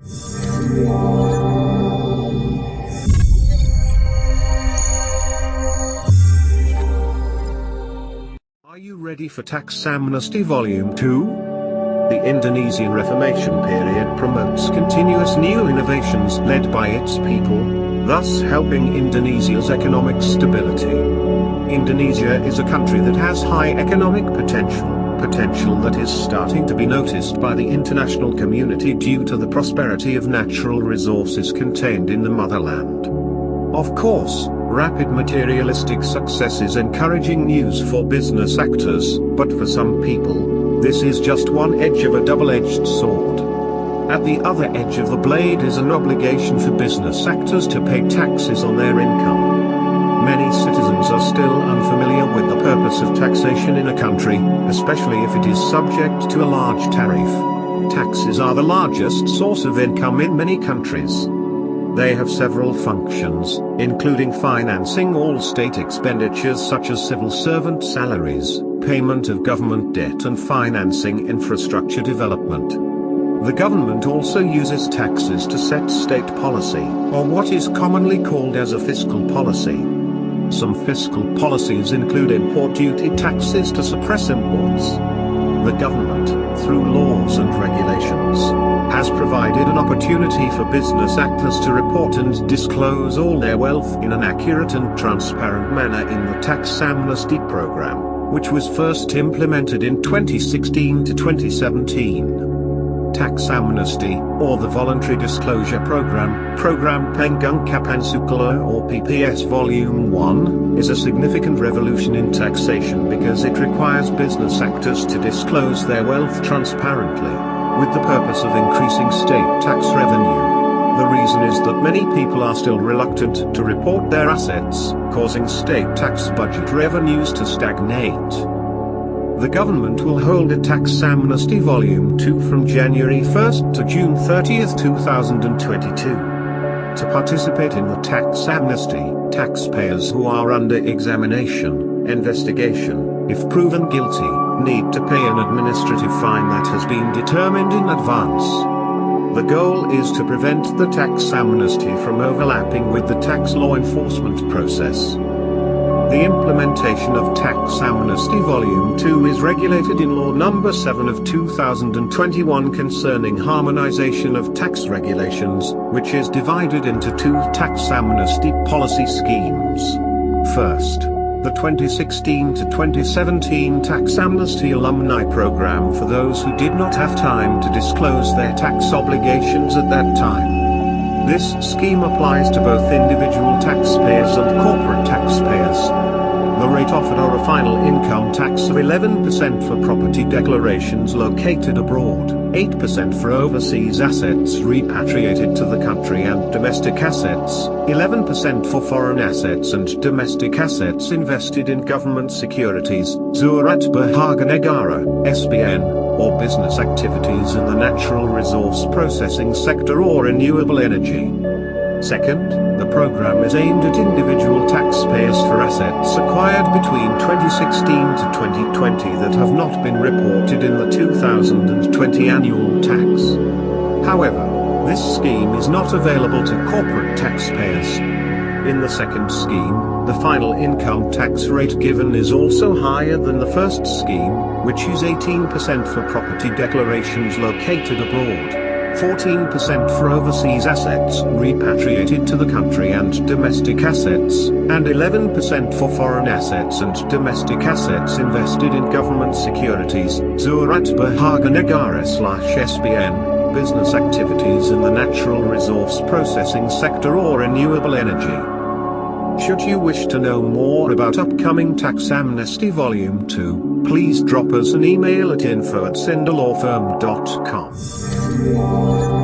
Are you ready for Tax Amnesty Volume 2? The Indonesian reformation period promotes continuous new innovations led by its people, thus helping Indonesia's economic stability. Indonesia is a country that has high economic potential that is starting to be noticed by the international community due to the prosperity of natural resources contained in the motherland. Of course, rapid materialistic success is encouraging news for business actors, but for some people, this is just one edge of a double-edged sword. At the other edge of the blade is an obligation for business actors to pay taxes on their income. Many citizens are still unfamiliar with the purpose of taxation in a country, especially if it is subject to a large tariff. Taxes are the largest source of income in many countries. They have several functions, including financing all state expenditures such as civil servant salaries, payment of government debt and financing infrastructure development. The government also uses taxes to set state policy, or what is commonly called as a fiscal policy. Some fiscal policies include import duty taxes to suppress imports. The government, through laws and regulations, has provided an opportunity for business actors to report and disclose all their wealth in an accurate and transparent manner in the Tax Amnesty program, which was first implemented in 2016 to 2017. Tax Amnesty, or the Voluntary Disclosure Program, Program Pengungkapan Sukla or PPS Volume 1, is a significant revolution in taxation because it requires business actors to disclose their wealth transparently, with the purpose of increasing state tax revenue. The reason is that many people are still reluctant to report their assets, causing state tax budget revenues to stagnate. The government will hold a Tax Amnesty Volume 2 from January 1st to June 30th, 2022. To participate in the Tax Amnesty, taxpayers who are under examination, investigation, if proven guilty, need to pay an administrative fine that has been determined in advance. The goal is to prevent the tax amnesty from overlapping with the tax law enforcement process. The implementation of Tax Amnesty Volume 2 is regulated in Law No. 7 of 2021 concerning harmonization of tax regulations, which is divided into two tax amnesty policy schemes. First, the 2016 to 2017 Tax Amnesty Alumni Program for those who did not have time to disclose their tax obligations at that time. This scheme applies to both individual taxpayers and corporate taxpayers. The rate offered are a final income tax of 11% for property declarations located abroad, 8% for overseas assets repatriated to the country and domestic assets, 11% for foreign assets and domestic assets invested in government securities, Surat Berharga Negara, SBN, or business activities in the natural resource processing sector or renewable energy. Second, the program is aimed at individual taxpayers for assets acquired between 2016 to 2020 that have not been reported in the 2020 annual tax. However, this scheme is not available to corporate taxpayers. In the second scheme, the final income tax rate given is also higher than the first scheme, which is 18% for property declarations located abroad, 14% for overseas assets repatriated to the country and domestic assets, and 11% for foreign assets and domestic assets invested in government securities, Surat Berharga Negara/SBN. Business activities in the natural resource processing sector or renewable energy. Should you wish to know more about upcoming Tax Amnesty Volume 2, please drop us an email at info@skinderlawfirm.com.